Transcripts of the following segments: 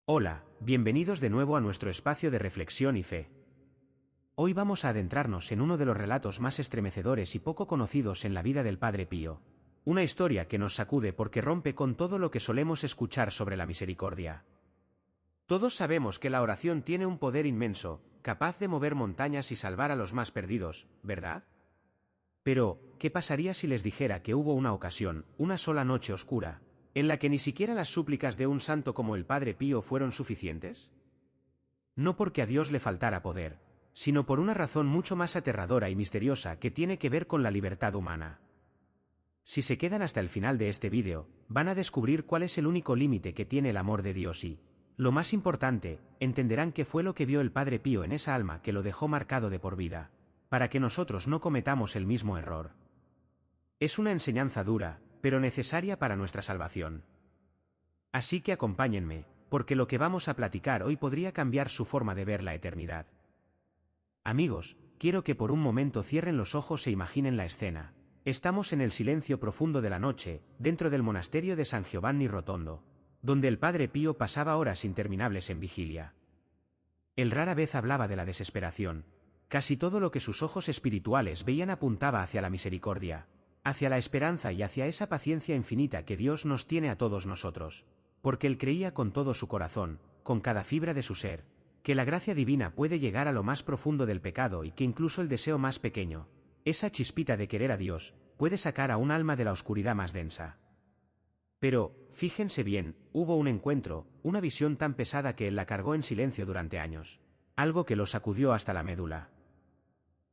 Hola, bienvenidos de nuevo a nuestro espacio de reflexión y fe. Hoy vamos a adentrarnos en uno de los relatos más estremecedores y poco conocidos en la vida del Padre Pío. Una historia que nos sacude porque rompe con todo lo que solemos escuchar sobre la misericordia. Todos sabemos que la oración tiene un poder inmenso, capaz de mover montañas y salvar a los más perdidos, ¿verdad? Pero, ¿qué pasaría si les dijera que hubo una ocasión, una sola noche oscura, en la que ni siquiera las súplicas de un santo como el Padre Pío fueron suficientes? No porque a Dios le faltara poder, sino por una razón mucho más aterradora y misteriosa que tiene que ver con la libertad humana. Si se quedan hasta el final de este vídeo, van a descubrir cuál es el único límite que tiene el amor de Dios y, lo más importante, entenderán qué fue lo que vio el Padre Pío en esa alma que lo dejó marcado de por vida, para que nosotros no cometamos el mismo error. Es una enseñanza dura, pero necesaria para nuestra salvación. Así que acompáñenme, porque lo que vamos a platicar hoy podría cambiar su forma de ver la eternidad. Amigos, quiero que por un momento cierren los ojos e imaginen la escena. Estamos en el silencio profundo de la noche, dentro del monasterio de San Giovanni Rotondo, donde el Padre Pío pasaba horas interminables en vigilia. Él rara vez hablaba de la desesperación. Casi todo lo que sus ojos espirituales veían apuntaba hacia la misericordia, hacia la esperanza y hacia esa paciencia infinita que Dios nos tiene a todos nosotros, porque él creía con todo su corazón, con cada fibra de su ser, que la gracia divina puede llegar a lo más profundo del pecado y que incluso el deseo más pequeño, esa chispita de querer a Dios, puede sacar a un alma de la oscuridad más densa. Pero, fíjense bien, hubo un encuentro, una visión tan pesada que él la cargó en silencio durante años, algo que lo sacudió hasta la médula.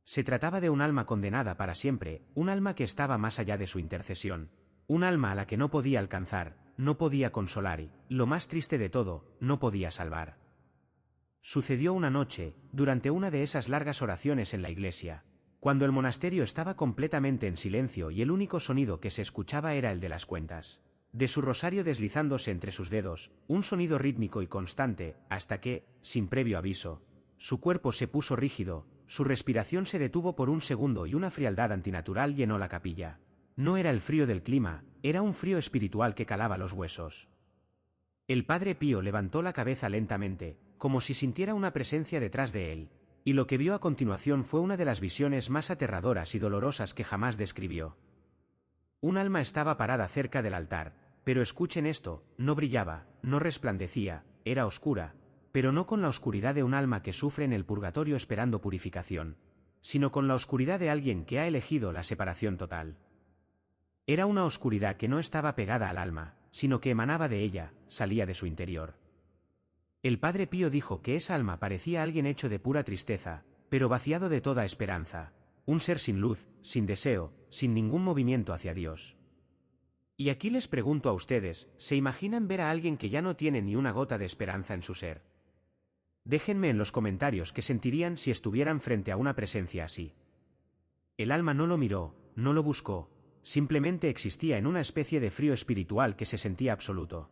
Se trataba de un alma condenada para siempre, un alma que estaba más allá de su intercesión, un alma a la que no podía alcanzar, no podía consolar y, lo más triste de todo, no podía salvar. Sucedió una noche, durante una de esas largas oraciones en la iglesia, cuando el monasterio estaba completamente en silencio y el único sonido que se escuchaba era el de las cuentas de su rosario deslizándose entre sus dedos, un sonido rítmico y constante, hasta que, sin previo aviso, su cuerpo se puso rígido, su respiración se detuvo por un segundo y una frialdad antinatural llenó la capilla. No era el frío del clima, era un frío espiritual que calaba los huesos. El Padre Pío levantó la cabeza lentamente, como si sintiera una presencia detrás de él, y lo que vio a continuación fue una de las visiones más aterradoras y dolorosas que jamás describió. Un alma estaba parada cerca del altar, pero escuchen esto, no brillaba, no resplandecía, era oscura, pero no con la oscuridad de un alma que sufre en el purgatorio esperando purificación, sino con la oscuridad de alguien que ha elegido la separación total. Era una oscuridad que no estaba pegada al alma, sino que emanaba de ella, salía de su interior. El Padre Pío dijo que esa alma parecía alguien hecho de pura tristeza, pero vaciado de toda esperanza, un ser sin luz, sin deseo, sin ningún movimiento hacia Dios. Y aquí les pregunto a ustedes, ¿se imaginan ver a alguien que ya no tiene ni una gota de esperanza en su ser? Déjenme en los comentarios qué sentirían si estuvieran frente a una presencia así. El alma no lo miró, no lo buscó, simplemente existía en una especie de frío espiritual que se sentía absoluto.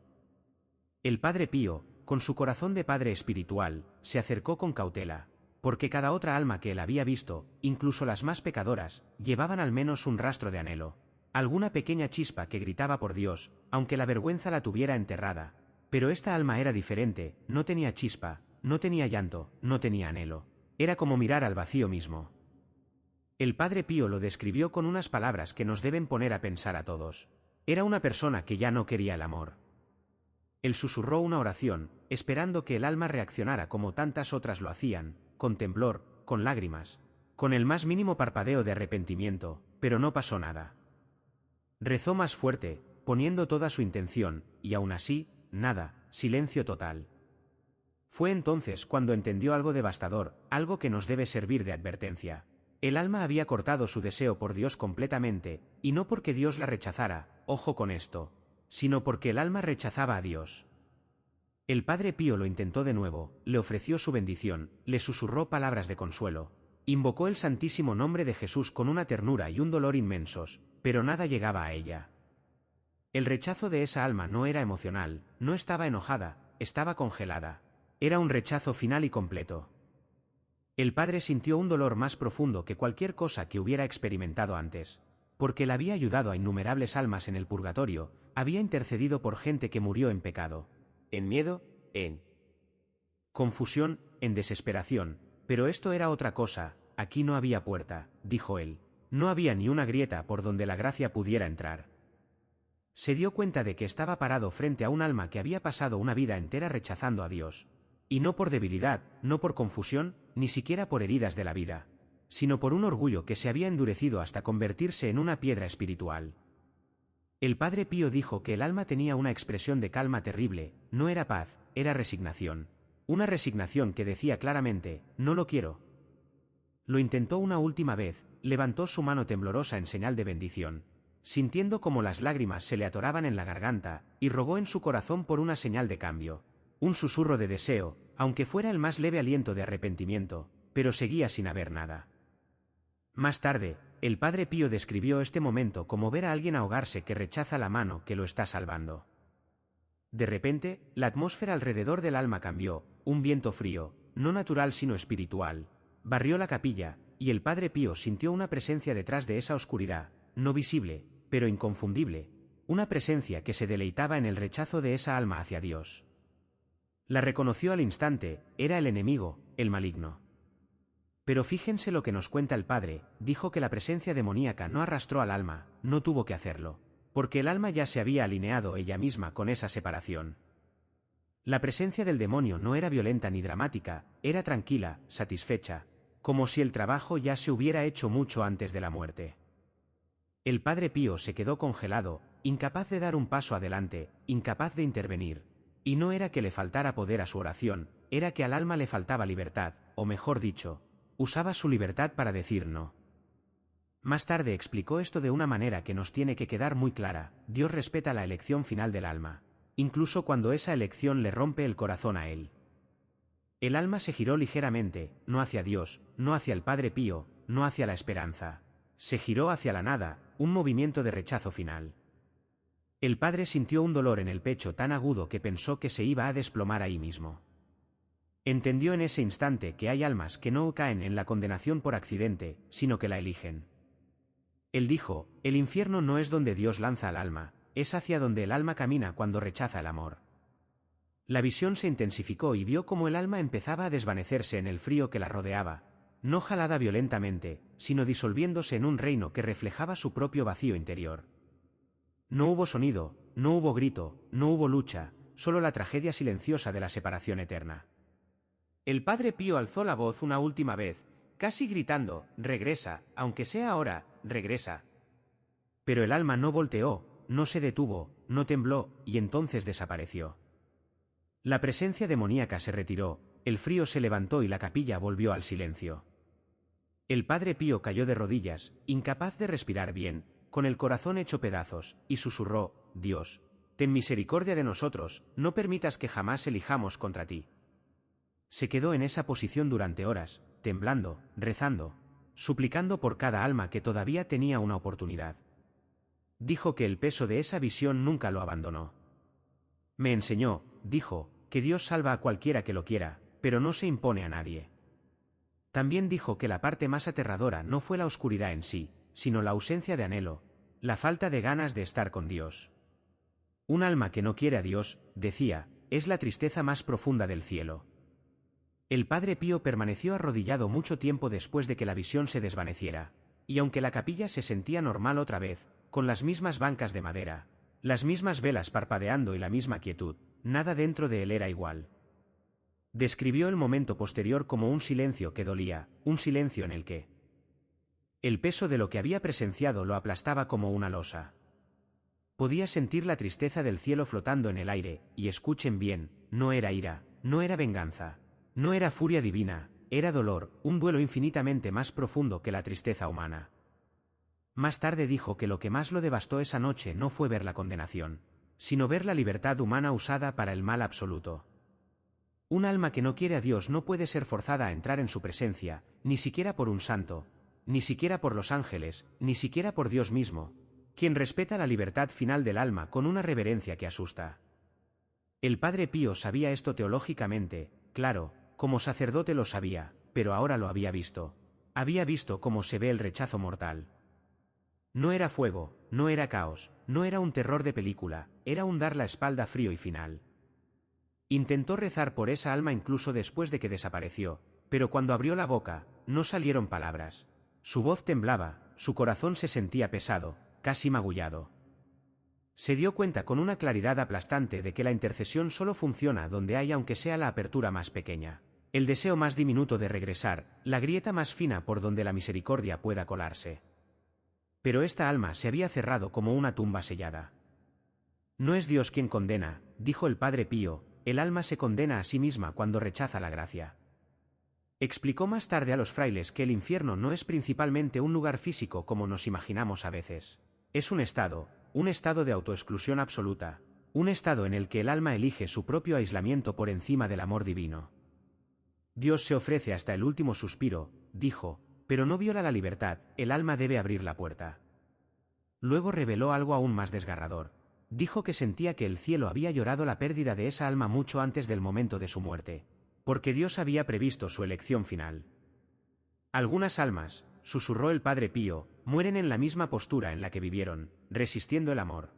El Padre Pío, con su corazón de padre espiritual, se acercó con cautela, porque cada otra alma que él había visto, incluso las más pecadoras, llevaban al menos un rastro de anhelo, alguna pequeña chispa que gritaba por Dios, aunque la vergüenza la tuviera enterrada. Pero esta alma era diferente, no tenía chispa, no tenía llanto, no tenía anhelo. Era como mirar al vacío mismo. El Padre Pío lo describió con unas palabras que nos deben poner a pensar a todos. Era una persona que ya no quería el amor. Él susurró una oración, esperando que el alma reaccionara como tantas otras lo hacían, con temblor, con lágrimas, con el más mínimo parpadeo de arrepentimiento, pero no pasó nada. Rezó más fuerte, poniendo toda su intención, y aún así, nada, silencio total. Fue entonces cuando entendió algo devastador, algo que nos debe servir de advertencia. El alma había cortado su deseo por Dios completamente, y no porque Dios la rechazara, ojo con esto, sino porque el alma rechazaba a Dios. El Padre Pío lo intentó de nuevo, le ofreció su bendición, le susurró palabras de consuelo, invocó el santísimo nombre de Jesús con una ternura y un dolor inmensos, pero nada llegaba a ella. El rechazo de esa alma no era emocional, no estaba enojada, estaba congelada. Era un rechazo final y completo. El padre sintió un dolor más profundo que cualquier cosa que hubiera experimentado antes, porque él había ayudado a innumerables almas en el purgatorio, había intercedido por gente que murió en pecado, en miedo, en Confusión, en desesperación. Pero esto era otra cosa, aquí no había puerta, dijo él. No había ni una grieta por donde la gracia pudiera entrar. Se dio cuenta de que estaba parado frente a un alma que había pasado una vida entera rechazando a Dios. Y no por debilidad, no por confusión, ni siquiera por heridas de la vida, sino por un orgullo que se había endurecido hasta convertirse en una piedra espiritual. El Padre Pío dijo que el alma tenía una expresión de calma terrible, no era paz, era resignación. Una resignación que decía claramente, no lo quiero. Lo intentó una última vez, levantó su mano temblorosa en señal de bendición, sintiendo como las lágrimas se le atoraban en la garganta, y rogó en su corazón por una señal de cambio, un susurro de deseo, aunque fuera el más leve aliento de arrepentimiento, pero seguía sin haber nada. Más tarde, el Padre Pío describió este momento como ver a alguien ahogarse que rechaza la mano que lo está salvando. De repente, la atmósfera alrededor del alma cambió, un viento frío, no natural sino espiritual, barrió la capilla, y el Padre Pío sintió una presencia detrás de esa oscuridad, no visible, pero inconfundible, una presencia que se deleitaba en el rechazo de esa alma hacia Dios. La reconoció al instante, era el enemigo, el maligno. Pero fíjense lo que nos cuenta el Padre, dijo que la presencia demoníaca no arrastró al alma, no tuvo que hacerlo, porque el alma ya se había alineado ella misma con esa separación. La presencia del demonio no era violenta ni dramática, era tranquila, satisfecha, como si el trabajo ya se hubiera hecho mucho antes de la muerte. El Padre Pío se quedó congelado, incapaz de dar un paso adelante, incapaz de intervenir. Y no era que le faltara poder a su oración, era que al alma le faltaba libertad, o mejor dicho, usaba su libertad para decir no. Más tarde explicó esto de una manera que nos tiene que quedar muy clara: Dios respeta la elección final del alma, incluso cuando esa elección le rompe el corazón a él. El alma se giró ligeramente, no hacia Dios, no hacia el Padre Pío, no hacia la esperanza. Se giró hacia la nada, un movimiento de rechazo final. El padre sintió un dolor en el pecho tan agudo que pensó que se iba a desplomar ahí mismo. Entendió en ese instante que hay almas que no caen en la condenación por accidente, sino que la eligen. Él dijo, el infierno no es donde Dios lanza al alma, es hacia donde el alma camina cuando rechaza el amor. La visión se intensificó y vio cómo el alma empezaba a desvanecerse en el frío que la rodeaba, no jalada violentamente, sino disolviéndose en un reino que reflejaba su propio vacío interior. No hubo sonido, no hubo grito, no hubo lucha, solo la tragedia silenciosa de la separación eterna. El Padre Pío alzó la voz una última vez, casi gritando, regresa, aunque sea ahora, regresa. Pero el alma no volteó, no se detuvo, no tembló, y entonces desapareció. La presencia demoníaca se retiró, el frío se levantó y la capilla volvió al silencio. El Padre Pío cayó de rodillas, incapaz de respirar bien, con el corazón hecho pedazos, y susurró, Dios, ten misericordia de nosotros, no permitas que jamás elijamos contra ti. Se quedó en esa posición durante horas, temblando, rezando, suplicando por cada alma que todavía tenía una oportunidad. Dijo que el peso de esa visión nunca lo abandonó. Me enseñó, dijo, que Dios salva a cualquiera que lo quiera, pero no se impone a nadie. También dijo que la parte más aterradora no fue la oscuridad en sí, sino la ausencia de anhelo, la falta de ganas de estar con Dios. Un alma que no quiere a Dios, decía, es la tristeza más profunda del cielo. El Padre Pío permaneció arrodillado mucho tiempo después de que la visión se desvaneciera, y aunque la capilla se sentía normal otra vez, con las mismas bancas de madera, las mismas velas parpadeando y la misma quietud, nada dentro de él era igual. Describió el momento posterior como un silencio que dolía, un silencio en el que el peso de lo que había presenciado lo aplastaba como una losa. Podía sentir la tristeza del cielo flotando en el aire, y escuchen bien, no era ira, no era venganza, no era furia divina, era dolor, un duelo infinitamente más profundo que la tristeza humana. Más tarde dijo que lo que más lo devastó esa noche no fue ver la condenación, sino ver la libertad humana usada para el mal absoluto. Un alma que no quiere a Dios no puede ser forzada a entrar en su presencia, ni siquiera por un santo, ni siquiera por los ángeles, ni siquiera por Dios mismo, quien respeta la libertad final del alma con una reverencia que asusta. El Padre Pío sabía esto teológicamente, claro, como sacerdote lo sabía, pero ahora lo había visto. Había visto cómo se ve el rechazo mortal. No era fuego, no era caos, no era un terror de película, era un dar la espalda frío y final. Intentó rezar por esa alma incluso después de que desapareció, pero cuando abrió la boca, no salieron palabras. Su voz temblaba, su corazón se sentía pesado, casi magullado. Se dio cuenta con una claridad aplastante de que la intercesión solo funciona donde hay aunque sea la apertura más pequeña, el deseo más diminuto de regresar, la grieta más fina por donde la misericordia pueda colarse. Pero esta alma se había cerrado como una tumba sellada. No es Dios quien condena, dijo el Padre Pío, el alma se condena a sí misma cuando rechaza la gracia. Explicó más tarde a los frailes que el infierno no es principalmente un lugar físico como nos imaginamos a veces. Es un estado de autoexclusión absoluta, un estado en el que el alma elige su propio aislamiento por encima del amor divino. Dios se ofrece hasta el último suspiro, dijo, pero no viola la libertad, el alma debe abrir la puerta. Luego reveló algo aún más desgarrador. Dijo que sentía que el cielo había llorado la pérdida de esa alma mucho antes del momento de su muerte, porque Dios había previsto su elección final. Algunas almas, susurró el Padre Pío, mueren en la misma postura en la que vivieron, resistiendo el amor.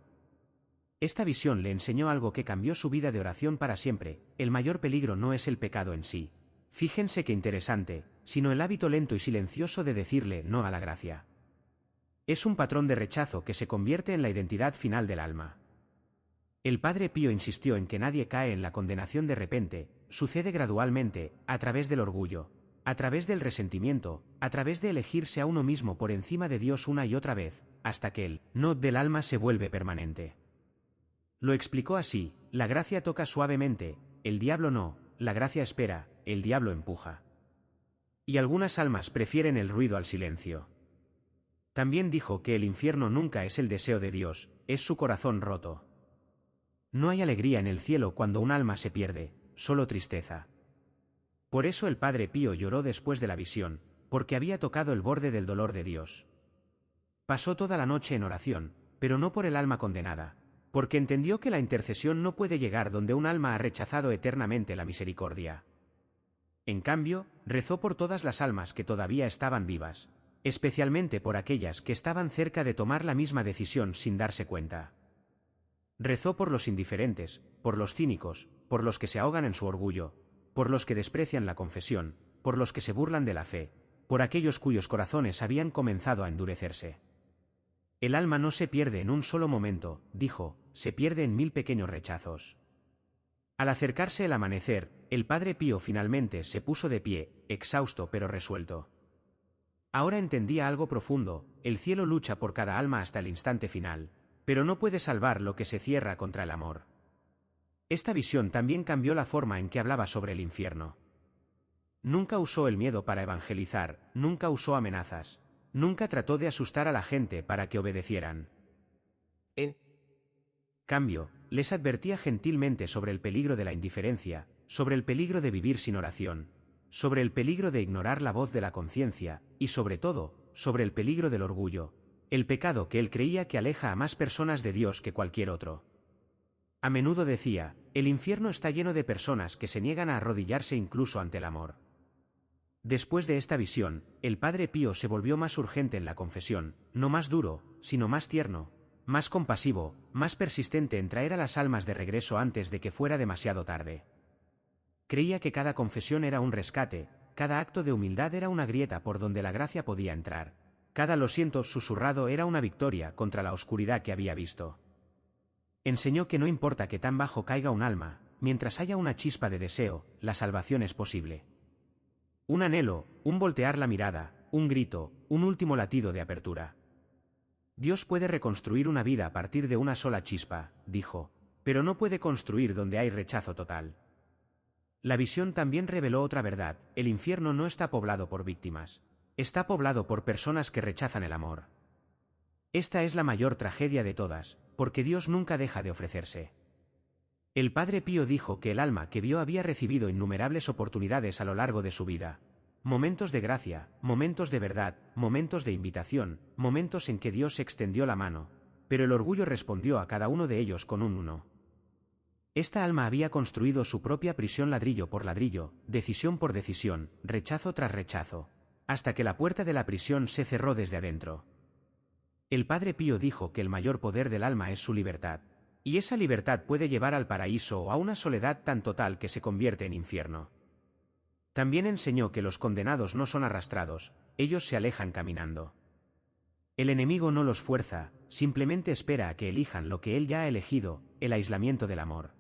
Esta visión le enseñó algo que cambió su vida de oración para siempre: el mayor peligro no es el pecado en sí. Fíjense qué interesante, sino el hábito lento y silencioso de decirle no a la gracia. Es un patrón de rechazo que se convierte en la identidad final del alma. El Padre Pío insistió en que nadie cae en la condenación de repente, sucede gradualmente, a través del orgullo, a través del resentimiento, a través de elegirse a uno mismo por encima de Dios una y otra vez, hasta que el no del alma se vuelve permanente. Lo explicó así: la gracia toca suavemente, el diablo no, la gracia espera, el diablo empuja. Y algunas almas prefieren el ruido al silencio. También dijo que el infierno nunca es el deseo de Dios, es su corazón roto. No hay alegría en el cielo cuando un alma se pierde, solo tristeza. Por eso el Padre Pío lloró después de la visión, porque había tocado el borde del dolor de Dios. Pasó toda la noche en oración, pero no por el alma condenada, porque entendió que la intercesión no puede llegar donde un alma ha rechazado eternamente la misericordia. En cambio, rezó por todas las almas que todavía estaban vivas, especialmente por aquellas que estaban cerca de tomar la misma decisión sin darse cuenta. Rezó por los indiferentes, por los cínicos, por los que se ahogan en su orgullo, por los que desprecian la confesión, por los que se burlan de la fe, por aquellos cuyos corazones habían comenzado a endurecerse. El alma no se pierde en un solo momento, dijo, se pierde en 1000 pequeños rechazos. Al acercarse el amanecer, el Padre Pío finalmente se puso de pie, exhausto pero resuelto. Ahora entendía algo profundo: el cielo lucha por cada alma hasta el instante final, pero no puede salvar lo que se cierra contra el amor. Esta visión también cambió la forma en que hablaba sobre el infierno. Nunca usó el miedo para evangelizar, nunca usó amenazas, nunca trató de asustar a la gente para que obedecieran. En cambio, les advertía gentilmente sobre el peligro de la indiferencia, sobre el peligro de vivir sin oración, sobre el peligro de ignorar la voz de la conciencia, y sobre todo, sobre el peligro del orgullo, el pecado que él creía que aleja a más personas de Dios que cualquier otro. A menudo decía, el infierno está lleno de personas que se niegan a arrodillarse incluso ante el amor. Después de esta visión, el Padre Pío se volvió más urgente en la confesión, no más duro, sino más tierno, más compasivo, más persistente en traer a las almas de regreso antes de que fuera demasiado tarde. Creía que cada confesión era un rescate, cada acto de humildad era una grieta por donde la gracia podía entrar, cada lo siento susurrado era una victoria contra la oscuridad que había visto. Enseñó que no importa que tan bajo caiga un alma, mientras haya una chispa de deseo, la salvación es posible. Un anhelo, un voltear la mirada, un grito, un último latido de apertura. Dios puede reconstruir una vida a partir de una sola chispa, dijo, pero no puede construir donde hay rechazo total. La visión también reveló otra verdad: el infierno no está poblado por víctimas, está poblado por personas que rechazan el amor. Esta es la mayor tragedia de todas, porque Dios nunca deja de ofrecerse. El Padre Pío dijo que el alma que vio había recibido innumerables oportunidades a lo largo de su vida. Momentos de gracia, momentos de verdad, momentos de invitación, momentos en que Dios extendió la mano, pero el orgullo respondió a cada uno de ellos con un no. Esta alma había construido su propia prisión ladrillo por ladrillo, decisión por decisión, rechazo tras rechazo, hasta que la puerta de la prisión se cerró desde adentro. El Padre Pío dijo que el mayor poder del alma es su libertad. Y esa libertad puede llevar al paraíso o a una soledad tan total que se convierte en infierno. También enseñó que los condenados no son arrastrados, ellos se alejan caminando. El enemigo no los fuerza, simplemente espera a que elijan lo que él ya ha elegido, el aislamiento del amor.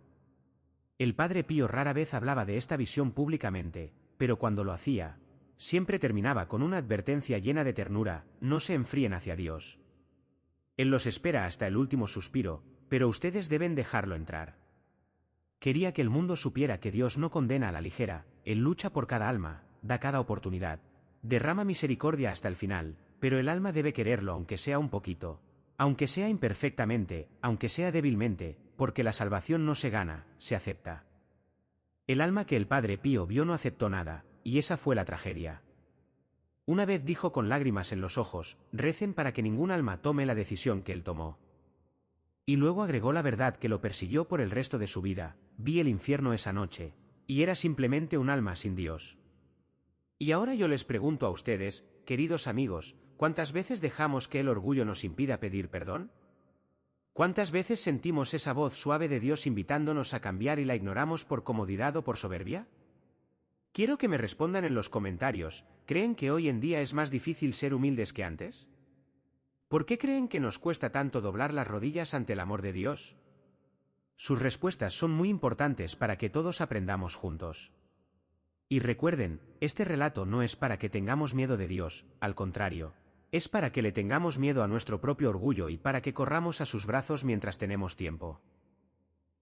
El Padre Pío rara vez hablaba de esta visión públicamente, pero cuando lo hacía, siempre terminaba con una advertencia llena de ternura: no se enfríen hacia Dios. Él los espera hasta el último suspiro, pero ustedes deben dejarlo entrar. Quería que el mundo supiera que Dios no condena a la ligera, Él lucha por cada alma, da cada oportunidad, derrama misericordia hasta el final, pero el alma debe quererlo aunque sea un poquito, aunque sea imperfectamente, aunque sea débilmente, porque la salvación no se gana, se acepta. El alma que el Padre Pío vio no aceptó nada, y esa fue la tragedia. Una vez dijo con lágrimas en los ojos: recen para que ningún alma tome la decisión que él tomó. Y luego agregó la verdad que lo persiguió por el resto de su vida: vi el infierno esa noche, y era simplemente un alma sin Dios. Y ahora yo les pregunto a ustedes, queridos amigos, ¿cuántas veces dejamos que el orgullo nos impida pedir perdón? ¿Cuántas veces sentimos esa voz suave de Dios invitándonos a cambiar y la ignoramos por comodidad o por soberbia? Quiero que me respondan en los comentarios: ¿creen que hoy en día es más difícil ser humildes que antes? ¿Por qué creen que nos cuesta tanto doblar las rodillas ante el amor de Dios? Sus respuestas son muy importantes para que todos aprendamos juntos. Y recuerden, este relato no es para que tengamos miedo de Dios, al contrario, es para que le tengamos miedo a nuestro propio orgullo y para que corramos a sus brazos mientras tenemos tiempo.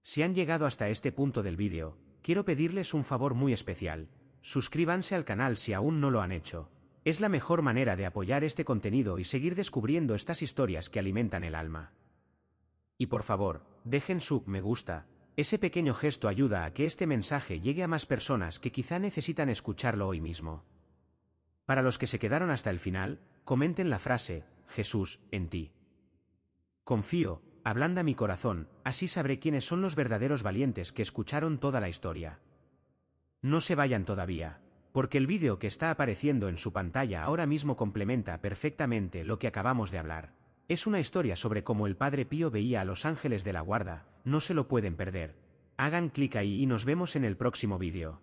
Si han llegado hasta este punto del vídeo, quiero pedirles un favor muy especial: suscríbanse al canal si aún no lo han hecho. Es la mejor manera de apoyar este contenido y seguir descubriendo estas historias que alimentan el alma. Y por favor, dejen su me gusta, ese pequeño gesto ayuda a que este mensaje llegue a más personas que quizá necesitan escucharlo hoy mismo. Para los que se quedaron hasta el final, comenten la frase: Jesús, en ti confío, ablanda mi corazón, así sabré quiénes son los verdaderos valientes que escucharon toda la historia. No se vayan todavía, porque el vídeo que está apareciendo en su pantalla ahora mismo complementa perfectamente lo que acabamos de hablar. Es una historia sobre cómo el Padre Pío veía a los ángeles de la guarda, no se lo pueden perder. Hagan clic ahí y nos vemos en el próximo vídeo.